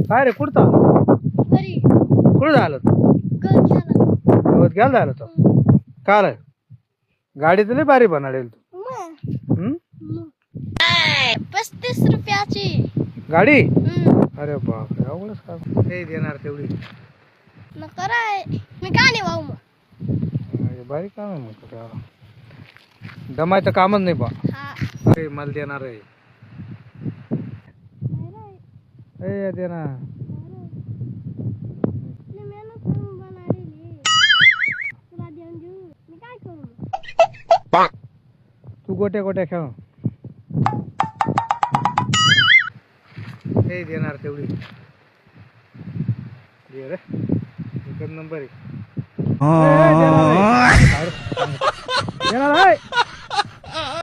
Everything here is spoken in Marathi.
काय रे कुठं आलो कुठं झालं गवत घ्यायला झालं तो काल गाडी तर लई भारी बनाडेल तू 35 रुपयाची गाडी अरे बापरे अवघडच का ते देणार तेवढी कराय मी का नाही वाहू मग बारीक काम आहे मग त्याला दमायचं कामच नाही बा अरे मला देणार आहे ए देणार तू गोट्या गोट्या खेळ ते देणार तेवढी दे रे एकच नंबर आहे देणार आहे